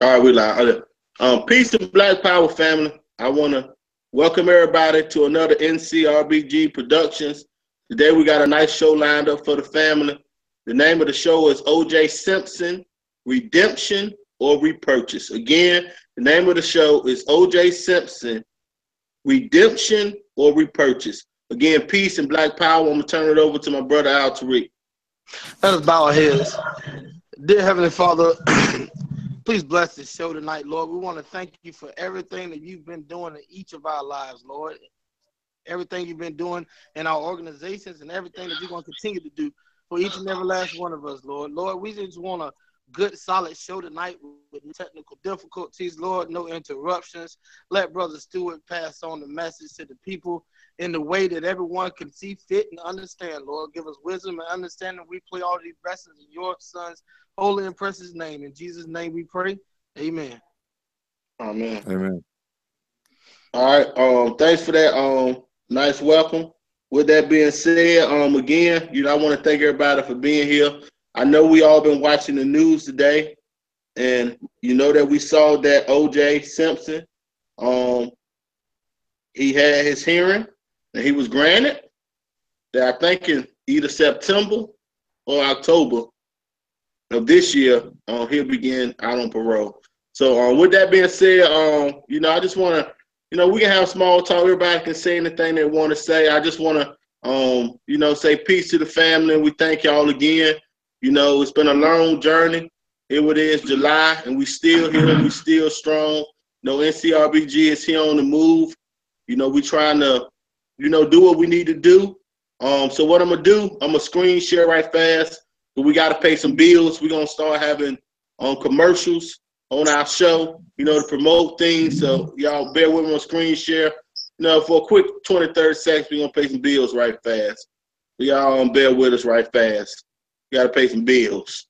All right, we live. Peace and Black Power family. I want to welcome everybody to another NCRBG Productions. Today we got a nice show lined up for the family. The name of the show is OJ Simpson Redemption or Repurchase. Again, the name of the show is OJ Simpson Redemption or Repurchase. Again, peace and Black Power. I'm going to turn it over to my brother Al Tariq. Let us bow our heads. Dear Heavenly Father, please bless this show tonight, Lord. We want to thank you for everything that you've been doing in each of our lives, Lord. Everything you've been doing in our organizations and everything that you're going to continue to do for each and every last one of us, Lord. Lord, we just want a good, solid show tonight with technical difficulties, Lord, no interruptions. Let Brother Stewart pass on the message to the people in the way that everyone can see fit and understand, Lord. Give us wisdom and understanding. We pray all these blessings in your Son's holy and precious name. In Jesus' name we pray. Amen. Amen. Amen. All right. Thanks for that. Nice welcome. With that being said, again, I want to thank everybody for being here. I know we all been watching the news today, and you know that we saw that OJ Simpson, he had his hearing, and he was granted that I think in either September or October of this year, he'll begin out on parole. So with that being said, I just want to, we can have small talk. Everybody can say anything they want to say. I just want to, say peace to the family, and we thank y'all again. It's been a long journey. Here it is, July, and we still here. We still strong. NCRBG is here on the move. We trying to, do what we need to do. So what I'm going to do, I'm going to screen share right fast. But we got to pay some bills. We're going to start having commercials on our show, to promote things. So y'all bear with me on screen share. For a quick 20, 30 seconds, we're going to pay some bills right fast. So y'all bear with us right fast. You got to pay some bills.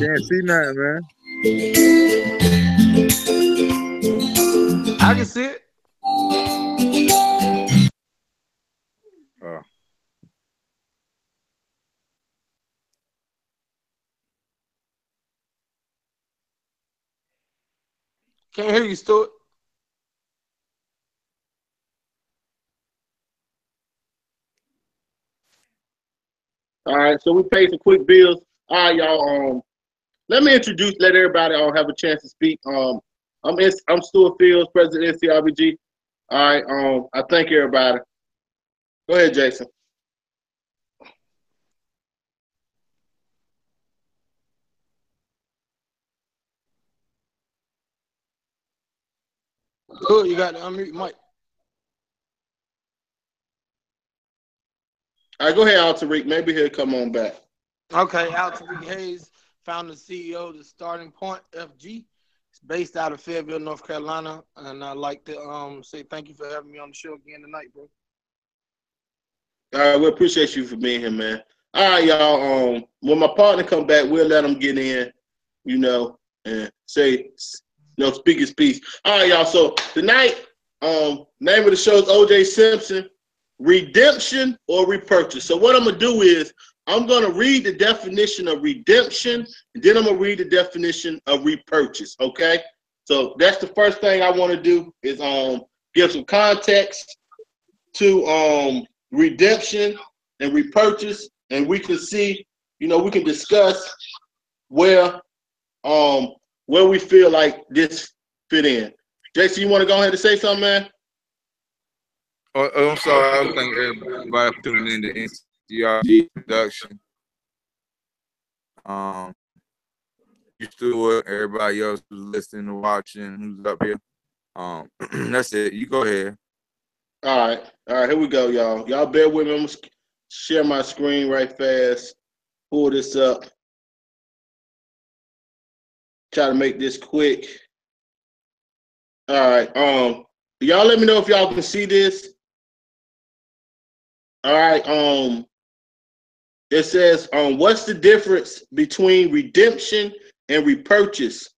Can't see nothing, man. I can see it. Oh. Can't hear you, Stuart. All right, so we paid some quick bills. All right, y'all. Let me let everybody have a chance to speak. I'm Stuart Fields, President of NCRBG. All right, I thank everybody. Go ahead, Jason. Good, you got to unmute Mike. All right, go ahead, Al Tariq. Maybe he'll come on back. Okay, Al Tariq Hayes, founder and CEO of the Starting Point FG. It's based out of Fayetteville, North Carolina, and I'd like to say thank you for having me on the show again tonight, bro. All right, we appreciate you for being here, man. All right, y'all. When my partner come back, we'll let him get in, and say, speak his piece. All right, y'all. So tonight, name of the show is OJ Simpson, Redemption or Repurchase. So what I'm gonna do is I'm gonna read the definition of redemption, and then I'm gonna read the definition of repurchase. Okay. So that's the first thing I want to do is give some context to redemption and repurchase, and we can see, we can discuss where we feel like this fit in. Jason, you want to go ahead and say something, man? I'm sorry. I thank everybody for tuning in to NCRG Production. You Stuart, everybody else who's listening and watching, who's up here. That's it. You go ahead. All right, here we go, y'all. Y'all bear with me. I'm gonna share my screen right fast. Pull this up. Try to make this quick. All right. Y'all let me know if y'all can see this. All right. It says, what's the difference between redemption and repurchase?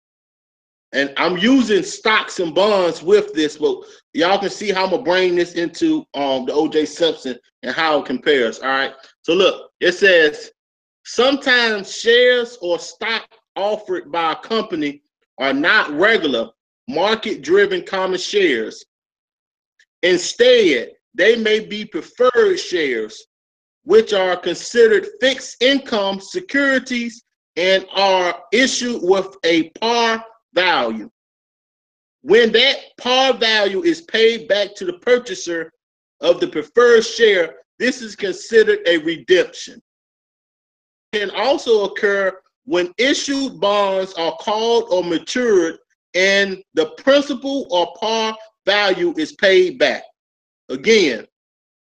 And I'm using stocks and bonds with this, but y'all can see how I'm gonna bring this into the OJ Simpson and how it compares. All right. So look, it says sometimes shares or stock offered by a company are not regular market-driven common shares. Instead, they may be preferred shares, which are considered fixed income securities and are issued with a par value. When that par value is paid back to the purchaser of the preferred share, this is considered a redemption. It can also occur when issued bonds are called or matured and the principal or par value is paid back. Again,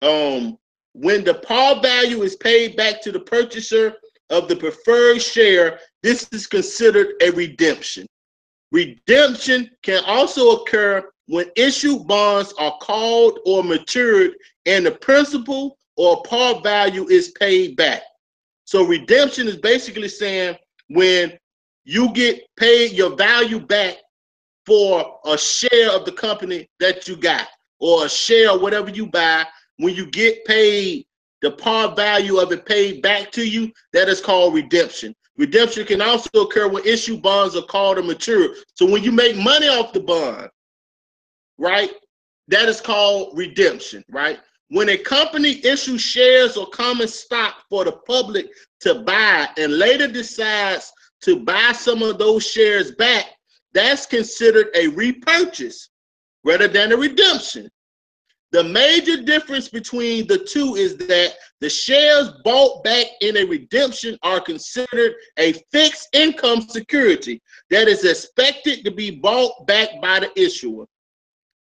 when the par value is paid back to the purchaser of the preferred share, this is considered a redemption. Redemption can also occur when issued bonds are called or matured and the principal or par value is paid back. So redemption is basically saying when you get paid your value back for a share of the company that you got, or a share of whatever you buy. When you get paid, the par value of it paid back to you, that is called redemption. Redemption can also occur when issue bonds are called or mature. So when you make money off the bond, right, that is called redemption, right? When a company issues shares or common stock for the public to buy and later decides to buy some of those shares back, that's considered a repurchase rather than a redemption. The major difference between the two is that the shares bought back in a redemption are considered a fixed income security that is expected to be bought back by the issuer.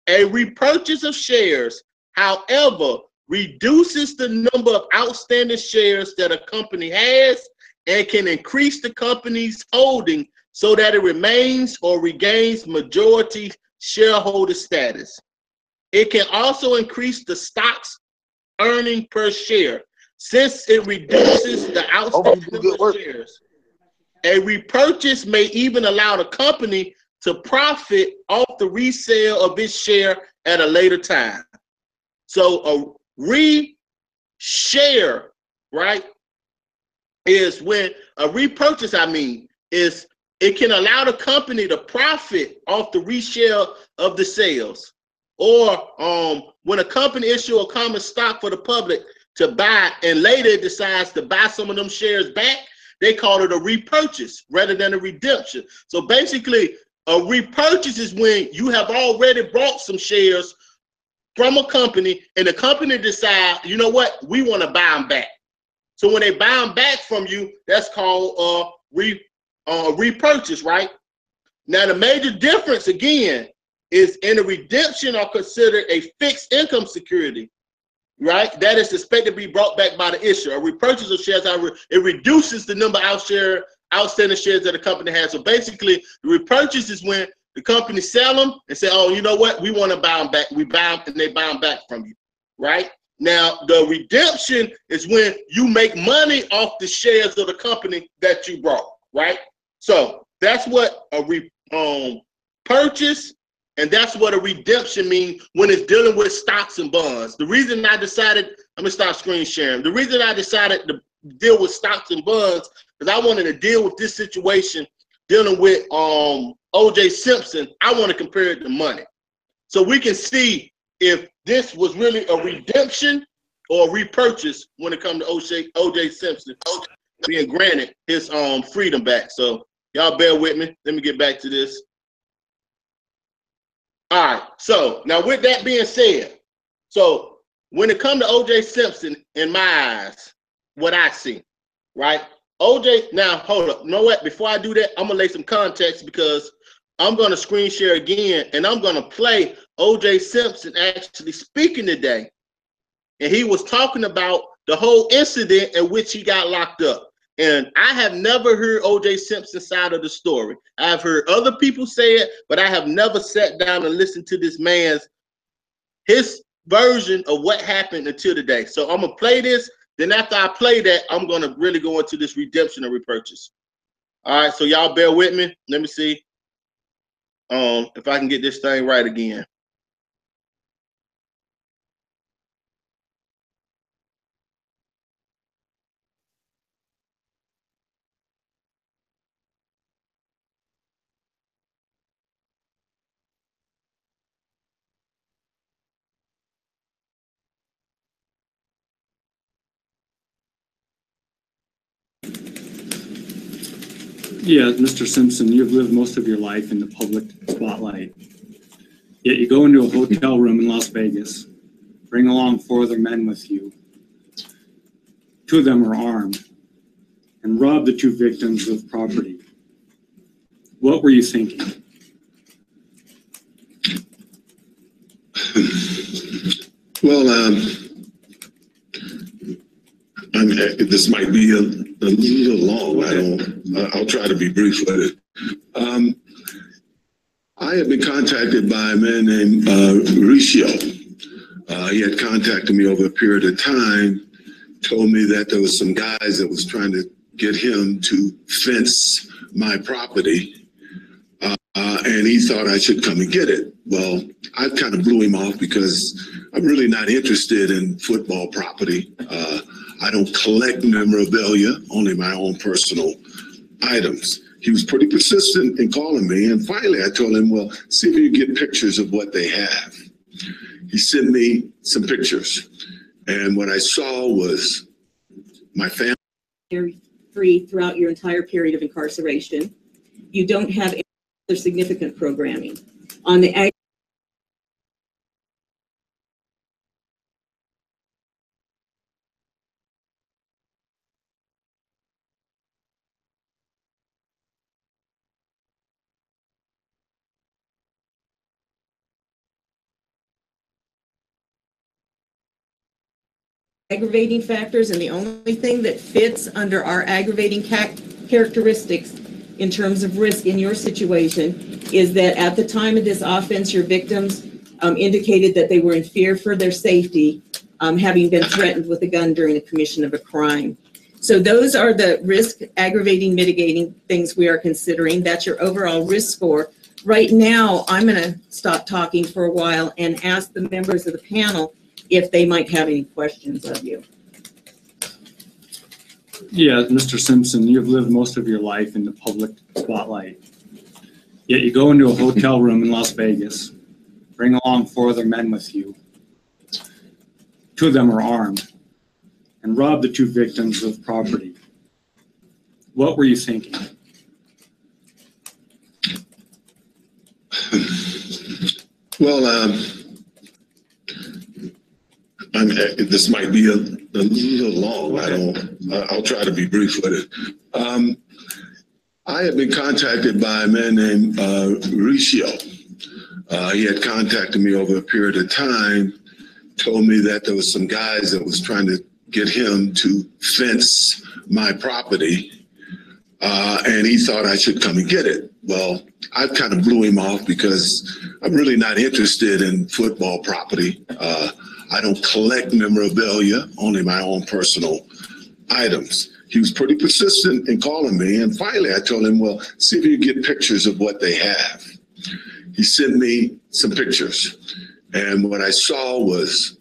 A repurchase of shares, however, reduces the number of outstanding shares that a company has and can increase the company's holding so that it remains or regains majority shareholder status. It can also increase the stock's earning per share since it reduces the outstanding number of shares. A repurchase may even allow the company to profit off the resale of its share at a later time. So a re-share, right, is when a repurchase, is it can allow the company to profit off the resale of the sales. Or when a company issue a common stock for the public to buy and later decides to buy some of them shares back, they call it a repurchase rather than a redemption. So basically, a repurchase is when you have already bought some shares from a company and the company decides, you know what, we want to buy them back. So when they buy them back from you, that's called a repurchase, right? Now, the major difference, again, is in a redemption are considered a fixed income security, right? That is expected to be brought back by the issuer. A repurchase of shares, it reduces the number of outstanding shares that a company has. So basically, the repurchase is when the company sell them and say, oh, you know what? We want to buy them back. We buy them and they buy them back from you, right? Now, the redemption is when you make money off the shares of the company that you bought, right? So that's what a purchase and that's what a redemption means when it's dealing with stocks and bonds. The reason I decided, I'm gonna stop screen sharing. The reason I decided to deal with stocks and bonds is I wanted to deal with this situation dealing with OJ Simpson. I want to compare it to money. So we can see if this was really a redemption or a repurchase when it comes to OJ Simpson being granted his freedom back. So y'all bear with me. Let me get back to this. All right, so now with that being said, so when it comes to OJ Simpson, in my eyes, what I see, right? OJ, now hold up, you know what? Before I do that, I'm gonna lay some context because I'm gonna screen share again and I'm gonna play OJ Simpson actually speaking today. And he was talking about the whole incident in which he got locked up. And I have never heard OJ Simpson's side of the story. I've heard other people say it, but I have never sat down and listened to this man's his version of what happened until today. So I'm gonna play this. Then after I play that, I'm gonna really go into this redemption and repurchase. All right, so y'all bear with me. Let me see if I can get this thing right again. Yeah, Mr. Simpson, you've lived most of your life in the public spotlight. Yet you go into a hotel room in Las Vegas, bring along 4 other men with you. 2 of them are armed, and rob the 2 victims of property. What were you thinking? Well, this might be a little long. I'll try to be brief with it. I had been contacted by a man named Ricio. He had contacted me over a period of time, told me that there was some guys that was trying to get him to fence my property, and he thought I should come and get it. Well, I kind of blew him off because I'm really not interested in football property. I don't collect memorabilia, only my own personal items. He was pretty persistent in calling me, and finally I told him, well, see if you get pictures of what they have. He sent me some pictures, and what I saw was my family. Free throughout your entire period of incarceration. You don't have any other significant programming. On the aggravating factors, and the only thing that fits under our aggravating characteristics in terms of risk in your situation is that at the time of this offense, your victims indicated that they were in fear for their safety, having been threatened with a gun during the commission of a crime. So those are the risk aggravating mitigating things we are considering. That's your overall risk score. Right now, I'm going to stop talking for a while and ask the members of the panel if they might have any questions of you. Yeah, Mr. Simpson, you've lived most of your life in the public spotlight. Yet you go into a hotel room in Las Vegas, bring along 4 other men with you. 2 of them are armed, and rob the 2 victims of property. What were you thinking? Well, this might be a little long. I'll try to be brief with it. I had been contacted by a man named Ricio. He had contacted me over a period of time, told me that there was some guys that was trying to get him to fence my property, and he thought I should come and get it. Well, I kind of blew him off because I'm really not interested in football property. I don't collect memorabilia, only my own personal items. He was pretty persistent in calling me, and finally I told him, well, see if you get pictures of what they have. He sent me some pictures, and what I saw was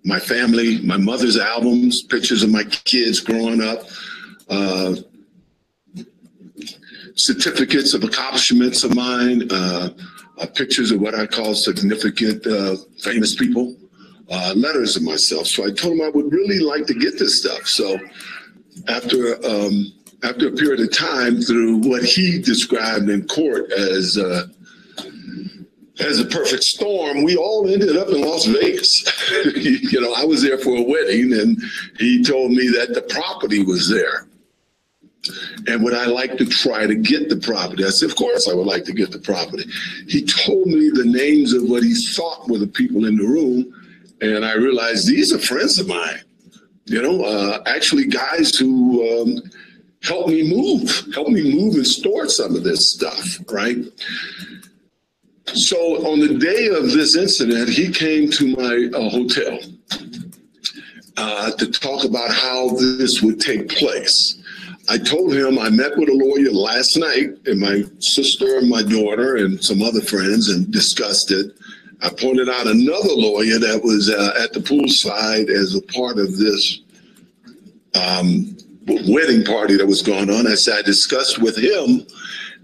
my family, my mother's albums, pictures of my kids growing up, certificates of accomplishments of mine, pictures of what I call significant famous people, letters of myself. So I told him I would really like to get this stuff. So after a period of time, through what he described in court as a perfect storm, we all ended up in Las Vegas. You know, I was there for a wedding, and he told me that the property was there. And would I like to try to get the property? I said, of course I would like to get the property. He told me the names of what he thought were the people in the room, and I realized these are friends of mine. You know, actually guys who help me move and store some of this stuff, right? So on the day of this incident, he came to my hotel to talk about how this would take place. I told him I met with a lawyer last night, and my sister and my daughter and some other friends, and discussed it. I pointed out another lawyer that was at the poolside as a part of this wedding party that was going on. I said I discussed with him,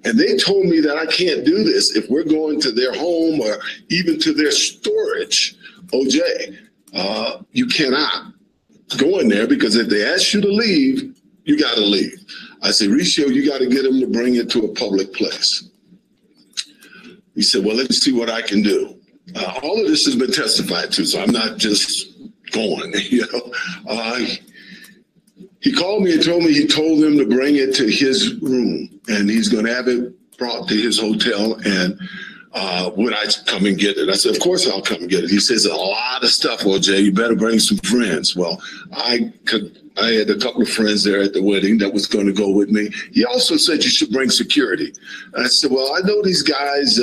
and they told me that I can't do this if we're going to their home or even to their storage. OJ, you cannot go in there, because if they ask you to leave, you got to leave. I said, Ricio, you got to get them to bring it to a public place. He said, well, let's see what I can do. All of this has been testified to, so I'm not just going, you know. He called me and told me he told them to bring it to his room, and he's going to have it brought to his hotel, and would I come and get it? I said, of course I'll come and get it. He says, a lot of stuff, OJ, you better bring some friends. Well, I had a couple of friends there at the wedding that was going to go with me. He also said you should bring security. And I said, well, I know these guys.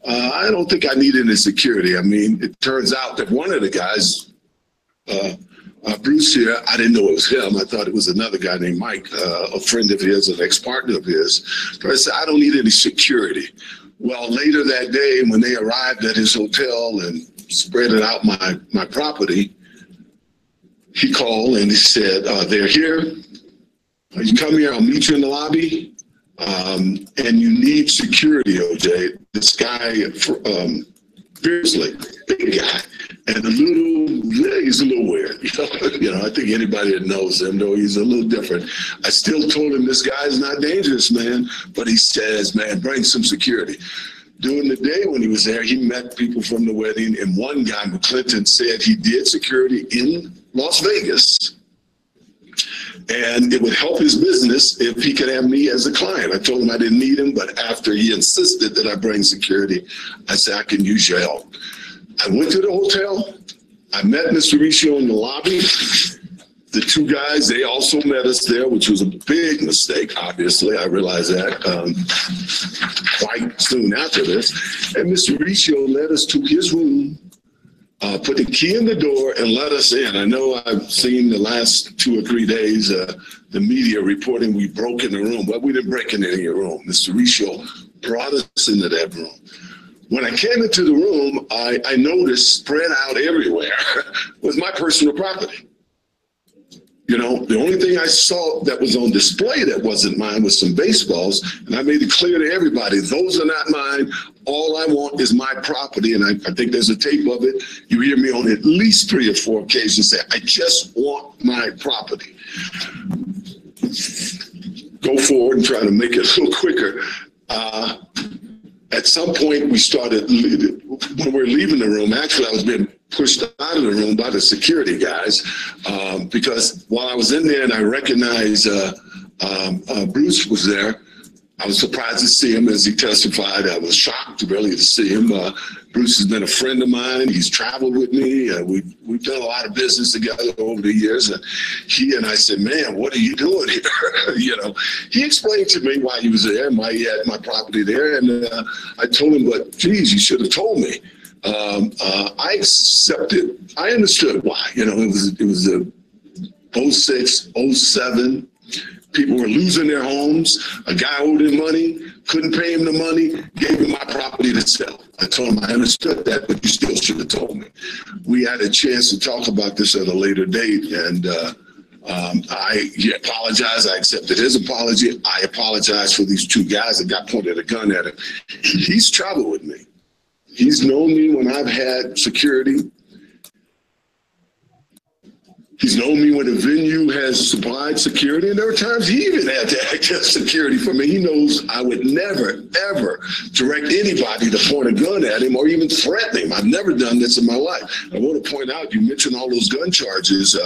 I don't think I need any security. I mean, it turns out that one of the guys, Bruce here, I didn't know it was him. I thought it was another guy named Mike, a friend of his, an ex-partner of his. So I said, I don't need any security. Well, later that day, when they arrived at his hotel and spread it out my property, he called and he said, they're here. You come here, I'll meet you in the lobby. And you need security, OJ. This guy, fiercely, big guy, and he's a little weird. You know, I think anybody that knows him, though, he's a little different. I still told him this guy's not dangerous, man. But he says, man, bring some security. During the day when he was there, he met people from the wedding, and one guy, McClinton, said he did security in Las Vegas, and it would help his business if he could have me as a client. I told him I didn't need him, but after he insisted that I bring security, I said, I can use your help. I went to the hotel. I met Mr. Ricio in the lobby. The two guys, they also met us there, which was a big mistake, obviously. I realized that quite soon after this. And Mr. Ricio led us to his room, put the key in the door, and let us in. I know I've seen the last 2 or 3 days the media reporting we broke in the room. Well, we didn't break into any room. Mr. Ricio brought us into that room. When I came into the room, I noticed spread out everywhere was my personal property. You know, the only thing I saw that was on display that wasn't mine was some baseballs, and I made it clear to everybody, those are not mine. All I want is my property, and I think there's a tape of it. You hear me on at least 3 or 4 occasions say, I just want my property. Go forward and try to make it a little quicker. At some point, we started, when we were leaving the room, actually I was being pushed out of the room by the security guys because while I was in there and I recognized Bruce was there, I was surprised to see him as he testified. I was shocked really to see him. Bruce has been a friend of mine. He's traveled with me. We've done a lot of business together over the years. And he and I said, man, what are you doing here? You know, he explained to me why he was there, why he had my property there. And I told him, but geez, you should have told me. I accepted. I understood why. You know, it was a 06, 07. People were losing their homes. A guy owed him money, couldn't pay him the money, gave him my property to sell. I told him I understood that, but you still should have told me. We had a chance to talk about this at a later date, and he apologized. I accepted his apology. I apologized for these 2 guys that got pointed a gun at him. He's traveled with me. He's known me when I've had security. He's known me when a venue has supplied security, and there were times he even had to access security for me. He knows I would never, ever direct anybody to point a gun at him or even threaten him. I've never done this in my life. I want to point out, you mentioned all those gun charges.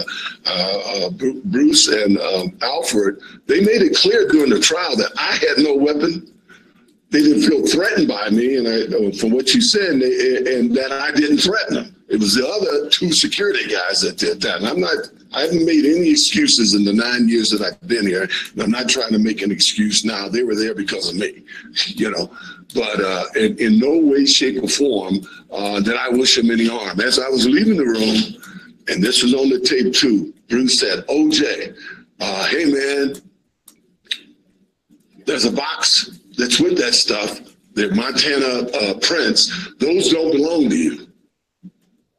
Bruce and Alfred, they made it clear during the trial that I had no weapon. They didn't feel threatened by me, and from what you said, and that I didn't threaten them. It was the other 2 security guys that did that. And I'm not I haven't made any excuses in the 9 years that I've been here. And I'm not trying to make an excuse now. They were there because of me, you know. But in no way, shape, or form did I wish him any harm. As I was leaving the room, and this was on the tape too, Bruce said, OJ, hey man, there's a box that's with that stuff. They're Montana prints. Those don't belong to you.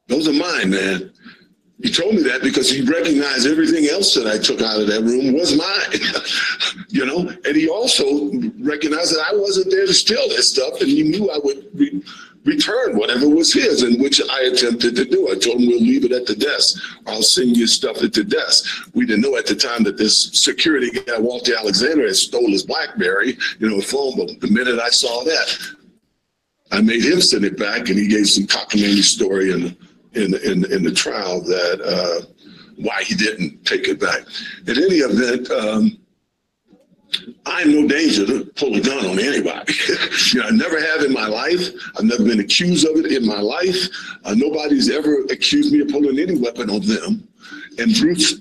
Those are mine, man. He told me that because he recognized everything else that I took out of that room was mine, you know? And he also recognized that I wasn't there to steal that stuff, and he knew I would return whatever was his, and which I attempted to do. I told him, we'll leave it at the desk. I'll send you stuff at the desk. We didn't know at the time that this security guy, Walter Alexander, had stole his BlackBerry, you know, phone. But the minute I saw that, I made him send it back, and he gave some cockamamie story in the trial that why he didn't take it back. In any event, I'm no danger to pull a gun on anybody. You know, I never have in my life. I've never been accused of it in my life. Nobody's ever accused me of pulling any weapon on them. And Bruce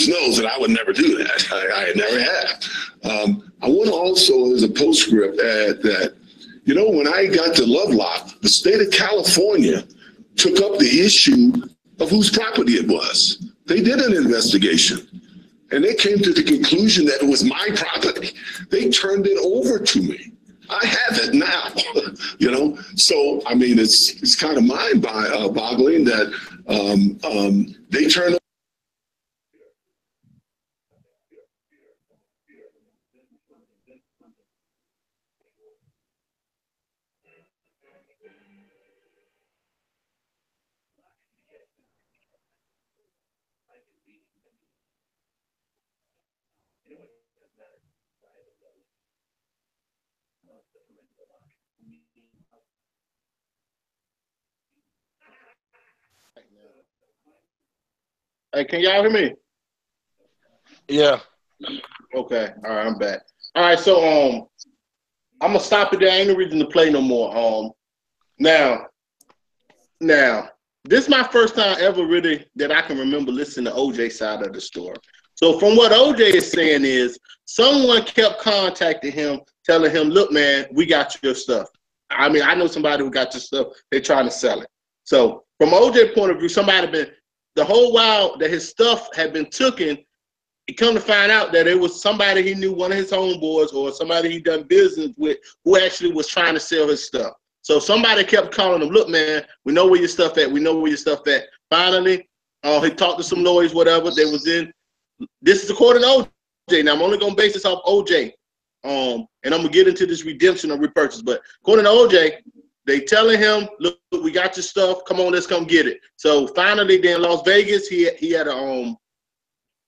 knows that I would never do that. I never have. I want to also, as a postscript, add that, you know, when I got to Lovelock, the state of California took up the issue of whose property it was. They did an investigation, and they came to the conclusion that it was my property. They turned it over to me. I have it now, you know? So, I mean, it's kind of mind-boggling that they turned. Hey, can y'all hear me? Yeah. Okay. All right, I'm back. All right, so I'm gonna stop it there. I ain't no reason to play no more. Now, this is my first time ever really that I can remember listening to OJ side of the story. So from what OJ is saying is someone kept contacting him, telling him, look, man, we got your stuff. I mean, I know somebody who got your stuff. They're trying to sell it. So from OJ's point of view, somebody been the whole while that his stuff had been taken, he come to find out that it was somebody he knew, one of his homeboys or somebody he done business with, who actually was trying to sell his stuff. So somebody kept calling him, look, man, we know where your stuff at. We know where your stuff at. Finally, he talked to some lawyers, whatever. They was in. This is according to OJ. Now, I'm only going to base this off OJ. And I'm going to get into this redemption or repurchase. But according to OJ, they telling him, look, we got your stuff. Come on, let's come get it. So finally, then in Las Vegas, he had a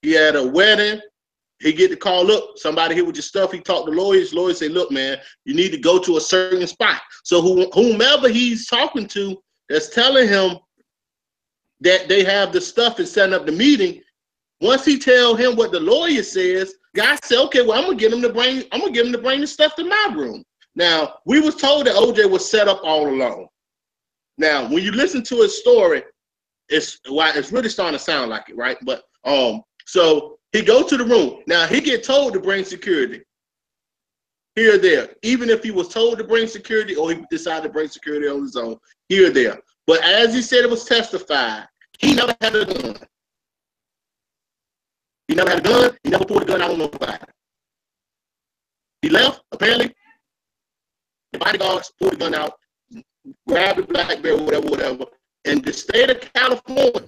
wedding. He get the call, look, somebody here with your stuff. He talked to lawyers. Lawyers say, look, man, you need to go to a certain spot. So whomever he's talking to that's telling him that they have the stuff and setting up the meeting, once he tell him what the lawyer says, guy said, okay, well, I'm gonna get him to bring the stuff to my room. Now, we was told that OJ was set up all along. Now, when you listen to his story, it's really starting to sound like it, right? But so he go to the room. Now he get told to bring security here or there, even if he was told to bring security or he decided to bring security on his own, here or there. But as he said, it was testified, he never had a gun. He never had a gun. He never pulled a gun out on nobody. He left, apparently. The bodyguards pulled the gun out, grabbed the BlackBerry, whatever. And the state of California,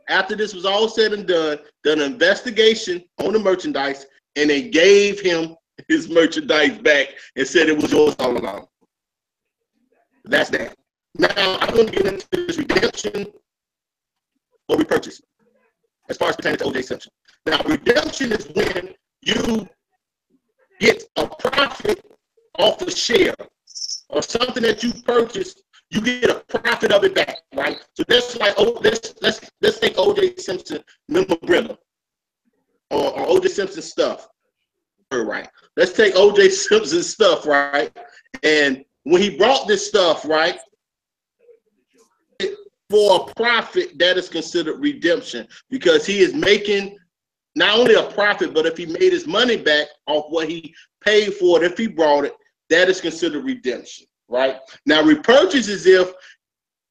after this was all said and done an investigation on the merchandise, and they gave him his merchandise back and said it was yours all along. That's that. Now, I'm going to get into this redemption or repurchase as far as pertaining to OJ Simpson. Now, redemption is when you get a profit off a share or something that you purchased, you get a profit of it back, right? So that's like, let's take OJ Simpson memorabilia or OJ Simpson stuff, right? Let's take OJ Simpson stuff, right? And when he brought this stuff, right, for a profit, that is considered redemption, because he is making not only a profit, but if he made his money back off what he paid for it, if he brought it, that is considered redemption, right? Now, repurchase is if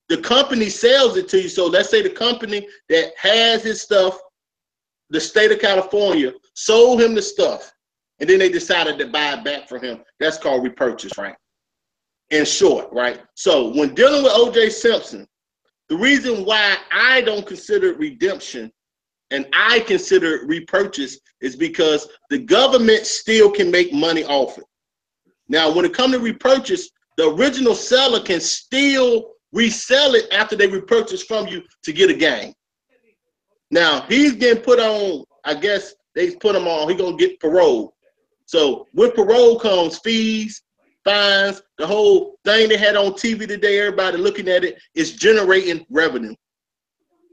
the company sells it to you. So let's say the company that has his stuff, the state of California, sold him the stuff, and then they decided to buy it back from him. That's called repurchase, right? In short, right? So when dealing with OJ Simpson, the reason why I don't consider it redemption and I consider it repurchase is because the government still can make money off it. Now, when it comes to repurchase, the original seller can still resell it after they repurchase from you to get a gain. Now, he's getting put on, I guess they put him on, he's going to get parole. So with parole comes fees, fines, the whole thing they had on TV today, everybody looking at it, is generating revenue.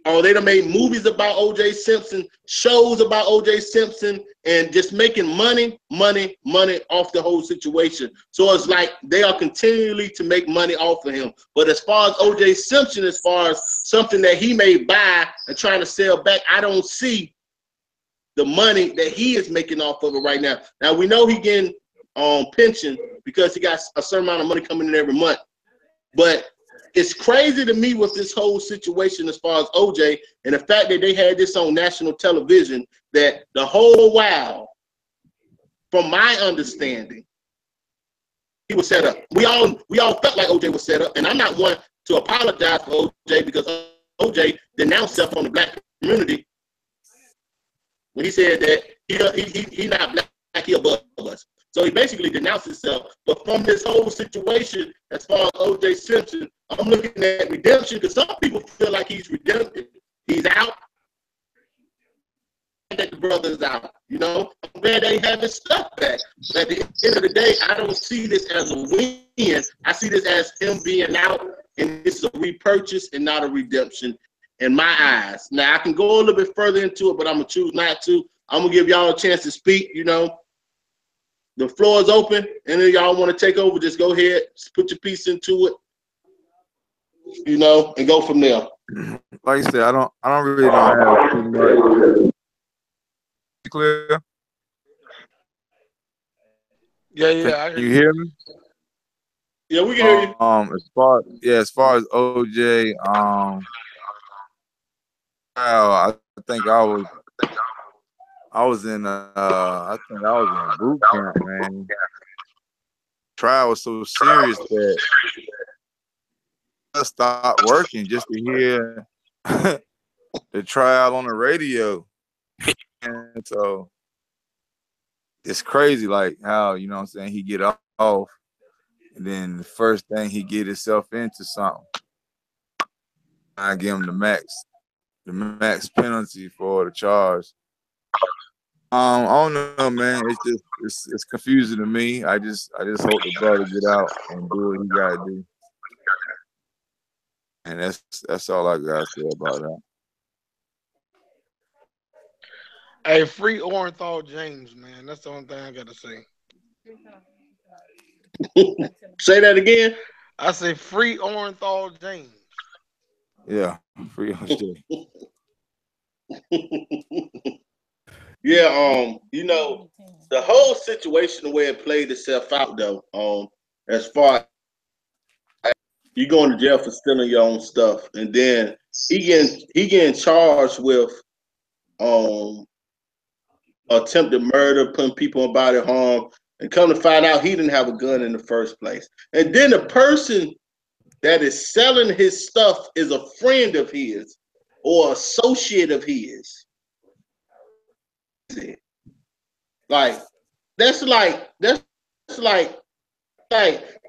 Oh, they done made movies about OJ Simpson, shows about OJ Simpson, and just making money off the whole situation. So it's like they are continually to make money off of him. But as far as OJ Simpson, as far as something that he may buy and trying to sell back, I don't see the money that he is making off of it right now. Now, we know he getting pension because he got a certain amount of money coming in every month. But it's crazy to me with this whole situation as far as OJ and the fact that they had this on national television, that the whole while, from my understanding, he was set up. We all felt like OJ was set up, and I'm not one to apologize for OJ because OJ denounced himself on the black community when he said that he not black, he above us. So he basically denounced himself. But from this whole situation, as far as OJ Simpson, I'm looking at redemption because some people feel like he's redempted. He's out. That the brother's out. You know, I'm glad they have his stuff back. But at the end of the day, I don't see this as a win. I see this as him being out, and it's a repurchase and not a redemption in my eyes. Now, I can go a little bit further into it, but I'm going to choose not to. I'm going to give y'all a chance to speak, you know. The floor is open. Any of y'all want to take over, just go ahead, just put your piece into it, you know, and go from there. Like I said, I don't really have too much. Clear? Yeah. Can you hear me? Yeah, we can hear you. As far as OJ, I think I was in boot camp, man. Trial was so serious that I stopped working just to hear the trial on the radio. And so it's crazy, like how, you know what I'm saying, he get off, and then the first thing he get himself into something. I give him the max penalty for the charge. I don't know, man. It's confusing to me. I just hope the brother get out and do what he gotta do. And that's all I gotta say about that. Hey, free Orenthal James, man. That's the only thing I gotta say. Say that again. I say free Orenthal James. Yeah, free OJ. Yeah, you know, the whole situation, the way it played itself out, though, as far as you going to jail for stealing your own stuff, and then he getting charged with attempted murder, putting people in body harm, and come to find out he didn't have a gun in the first place. And then the person that is selling his stuff is a friend of his or associate of his. Like that's like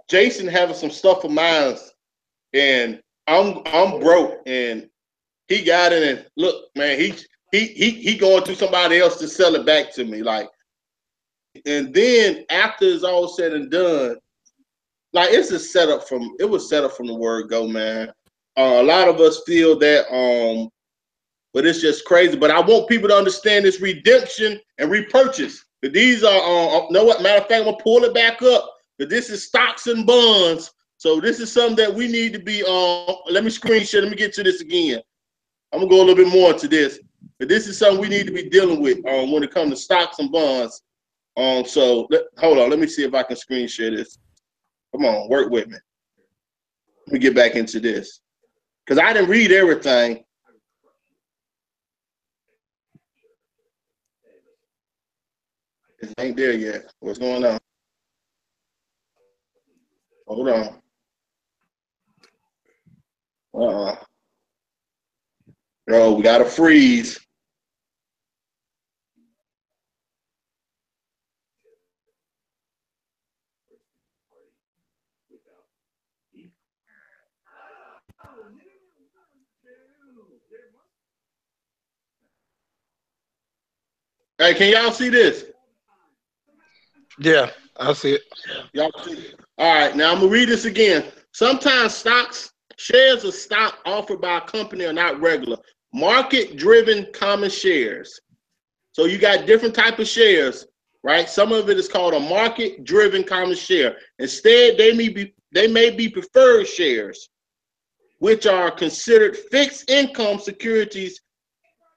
Jason having some stuff of mine, and I'm broke, and he got it, and look, man, he going to somebody else to sell it back to me, like, and then after it's all said and done, like it was set up from the word go, man. A lot of us feel that but it's just crazy. But I want people to understand this redemption and repurchase. These are, know what? Matter of fact, I'm gonna pull it back up. But this is stocks and bonds. So this is something that we need to be let me screen share. Let me get to this again. I'm gonna go a little bit more into this, but this is something we need to be dealing with when it comes to stocks and bonds. So hold on, let me see if I can screen share this. Come on, work with me. Let me get back into this because I didn't read everything. It ain't there yet. What's going on? Hold on. Bro, we gotta freeze. Hey, can y'all see this? Yeah, I see it. Y'all see it? All right, now I'm gonna read this again. Sometimes shares of stock offered by a company are not regular. Market-driven common shares. So you got different type of shares, right? Some of it is called a market-driven common share. Instead, they may be preferred shares, which are considered fixed income securities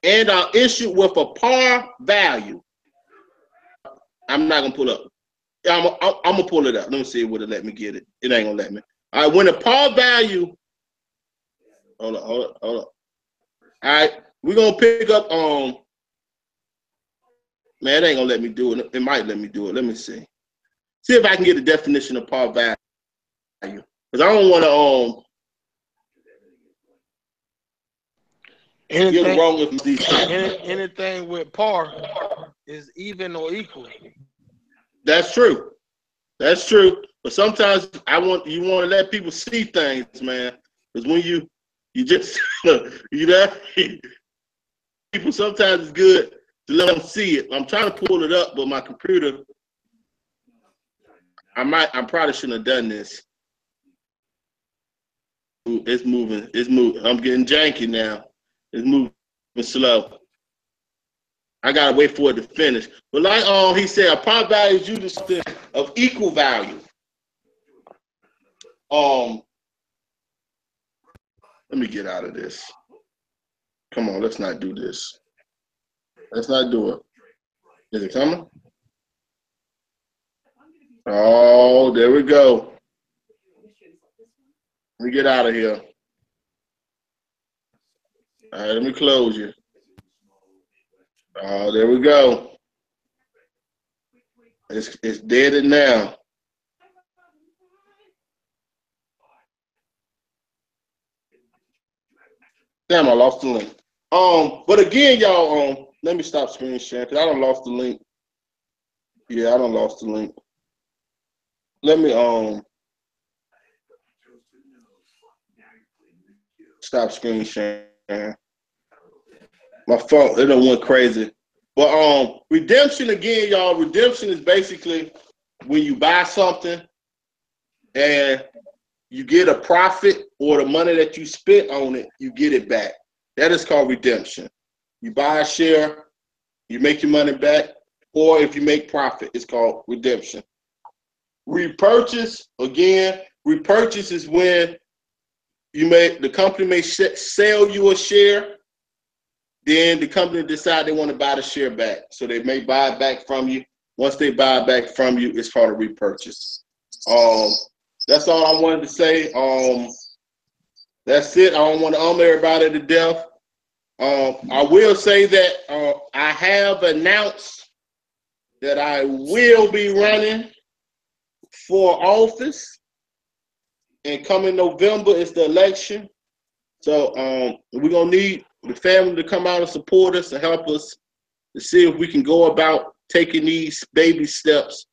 and are issued with a par value. I'm not gonna pull up. I'm gonna pull it up. Let me see if it'll let me get it. It ain't gonna let me. All right, when the par value, hold on. All right, we're gonna pick up man, it ain't gonna let me do it. It might let me do it. Let me see. See if I can get a definition of par value. Because I don't want to get wrong with these things. Anything with par is even or equal. That's true. That's true. But sometimes you want to let people see things, man. Because when you just people sometimes it's good to let them see it. I'm trying to pull it up, but my computer, I probably shouldn't have done this. It's moving. I'm getting janky now. It's moving slow. I gotta wait for it to finish. But like he said, a par value is usually of equal value. Let me get out of this. Come on, let's not do this. Let's not do it. Is it coming? Oh, there we go. Let me get out of here. All right, let me close you. Oh, there we go. It's dead now. Damn, I lost the link. But again, y'all, let me stop screen sharing because I done lost the link. Yeah, I done lost the link. Let me stop screen sharing. My phone, it done went crazy. But redemption again, y'all. Redemption is basically when you buy something and you get a profit or the money that you spent on it, you get it back. That is called redemption. You buy a share, you make your money back, or if you make profit, it's called redemption. Repurchase, again, repurchase is when the company may sell you a share, then the company decide they want to buy the share back. So they may buy it back from you. Once they buy it back from you, it's called a repurchase. That's all I wanted to say. That's it. I don't want to everybody to death. I will say that I have announced that I will be running for office, and coming November is the election. So we're gonna need the family to come out and support us and help us to see if we can go about taking these baby steps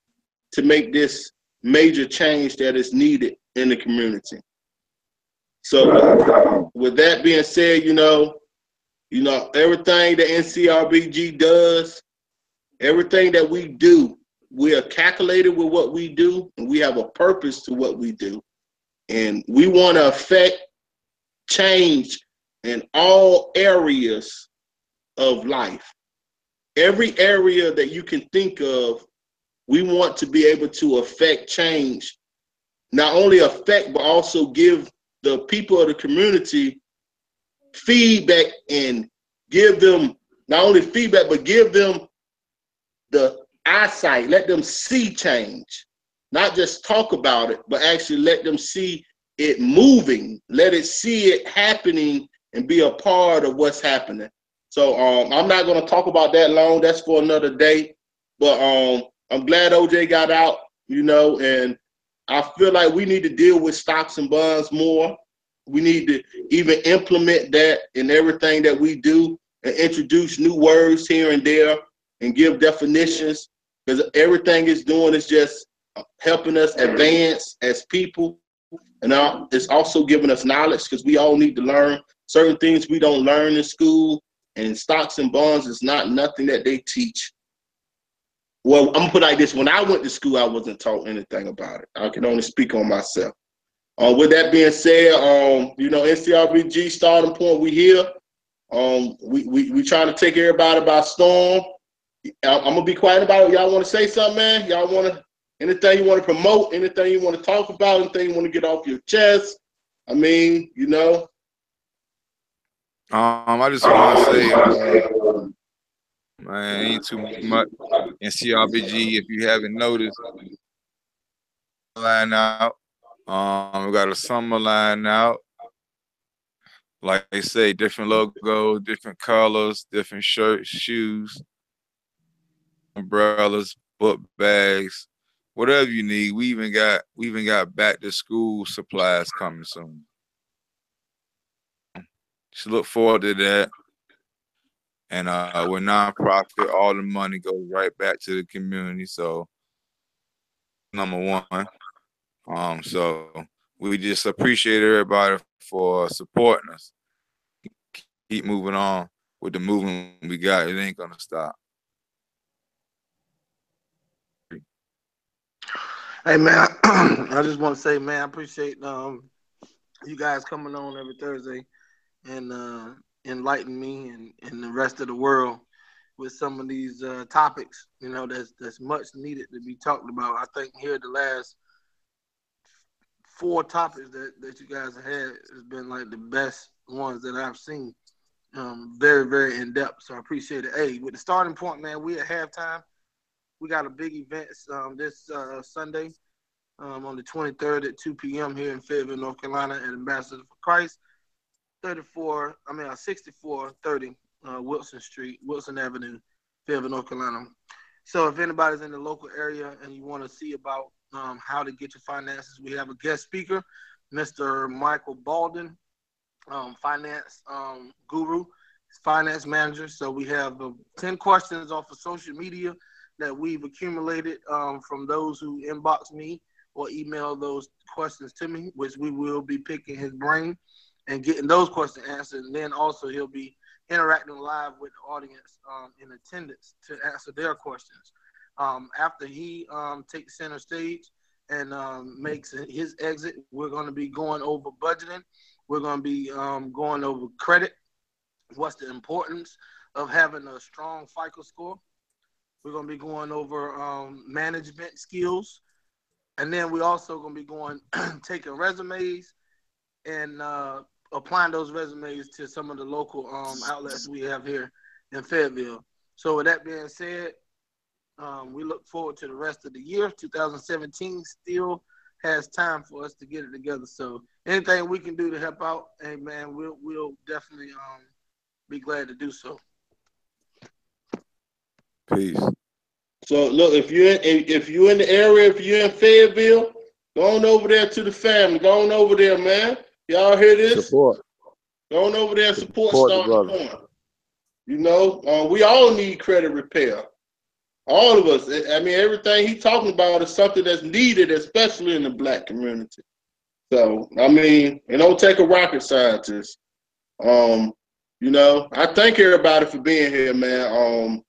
to make this major change that is needed in the community. So with that being said, you know, everything that NCRBG does, everything that we do, we are calculated with what we do, and we have a purpose to what we do. And we want to affect change in all areas of life. Every area that you can think of, we want to be able to affect change not only affect, but also give the people of the community feedback and give them not only feedback, but give them the eyesight, let them see change, not just talk about it, but actually let them see it moving, let it see it happening and be a part of what's happening. So I'm not going to talk about that long. That's for another day. But I'm glad OJ got out, you know, and I feel like we need to deal with stocks and bonds more. We need to even implement that in everything that we do and introduce new words here and there and give definitions, because everything it's doing is just helping us advance as people. And it's also giving us knowledge, because we all need to learn certain things we don't learn in school. And stocks and bonds is not nothing that they teach. Well, I'm gonna put it like this: when I went to school, I wasn't taught anything about it. I can only speak on myself. With that being said, you know, NCRBG starting point, we here. We trying to take everybody by storm. I'm gonna be quiet about it. Y'all want to say something, man? Y'all want to? Anything you want to promote, anything you want to talk about, anything you want to get off your chest? I mean, you know. I just want to say, man, ain't too much in CRBG. If you haven't noticed, line out. We got a summer line out. Like they say, different logos, different colors, different shirts, shoes, umbrellas, book bags. Whatever you need, we even got back to school supplies coming soon. Just look forward to that. And we're nonprofit. All the money goes right back to the community. So number one. So we just appreciate everybody for supporting us. Keep moving on with the movement we got. It ain't gonna stop. Hey man, I just want to say, man, I appreciate you guys coming on every Thursday and enlighten me and the rest of the world with some of these topics. You know, that's much needed to be talked about. I think here the last 4 topics that you guys have had has been like the best ones that I've seen. Very, very in depth. So I appreciate it. Hey, with the starting point, man, we at halftime. We got a big event this Sunday on the 23rd at 2 p.m. here in Fayetteville, North Carolina at Ambassador for Christ, 6430 Wilson Avenue, Fayetteville, North Carolina. So if anybody's in the local area and you want to see about how to get your finances, we have a guest speaker, Mr. Michael Baldwin, finance guru, finance manager. So we have 10 questions off of social media that we've accumulated from those who inbox me or email those questions to me, which we will be picking his brain and getting those questions answered. And then also he'll be interacting live with the audience in attendance to answer their questions. After he takes center stage and makes his exit, we're going to be going over budgeting. We're going to be going over credit. What's the importance of having a strong FICO score? We're going to be going over management skills. And then we're also going to be going, taking resumes and applying those resumes to some of the local outlets we have here in Fayetteville. So with that being said, we look forward to the rest of the year. 2017 still has time for us to get it together. So anything we can do to help out, hey man, we'll definitely be glad to do so. Peace. So look, if you're in the area, if you're in Fayetteville, go on over there to the family. Go on over there, man. Y'all hear this? Support. Go on over there and support the Starting Point. You know, we all need credit repair. All of us. I mean, everything he's talking about is something that's needed, especially in the Black community. So, I mean, it don't take a rocket scientist. You know, I thank everybody for being here, man.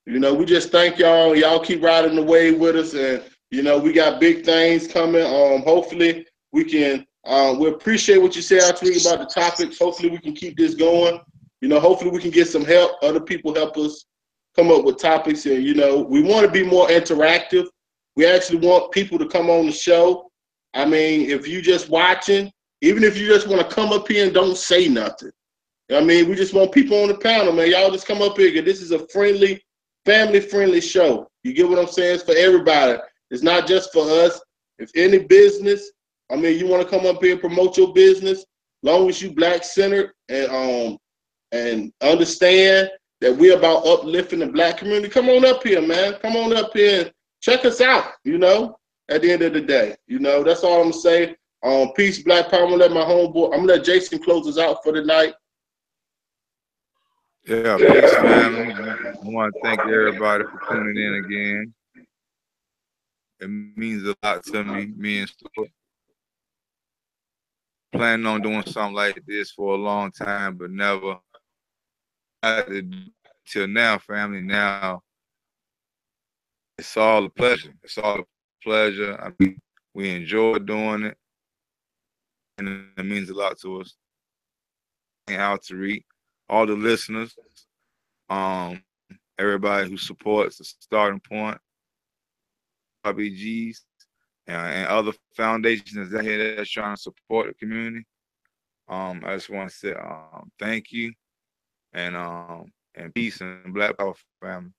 You know, we just thank y'all. Y'all keep riding the wave with us, and you know, we got big things coming. Hopefully, we can. We appreciate what you said out to me about the topics. Hopefully, we can keep this going. You know, hopefully, we can get some help. Other people help us come up with topics, and you know, we want to be more interactive. We actually want people to come on the show. I mean, if you just watching, even if you just want to come up here and don't say nothing. I mean, we just want people on the panel, man. Y'all just come up here, because this is a friendly, family-friendly show. You get what I'm saying? It's for everybody. It's not just for us. If any business, I mean, you want to come up here and promote your business, long as you Black-centered and understand that we're about uplifting the Black community, come on up here, man. Come on up here and check us out, you know, at the end of the day. You know, that's all I'm going to say. Peace, Black Power. I'm going to let my homeboy, I'm going to let Jason close us out for the night. Yeah, peace, family. I want to thank everybody for tuning in again. It means a lot to me. Me and Stuart planning on doing something like this for a long time, but never till now, family. Now it's all a pleasure. It's all a pleasure. I mean, we enjoy doing it, and it means a lot to us. And out to reach all the listeners, everybody who supports the Starting Point, RBGs, and other foundations out here that's trying to support the community. I just want to say thank you, and peace and Black Power family.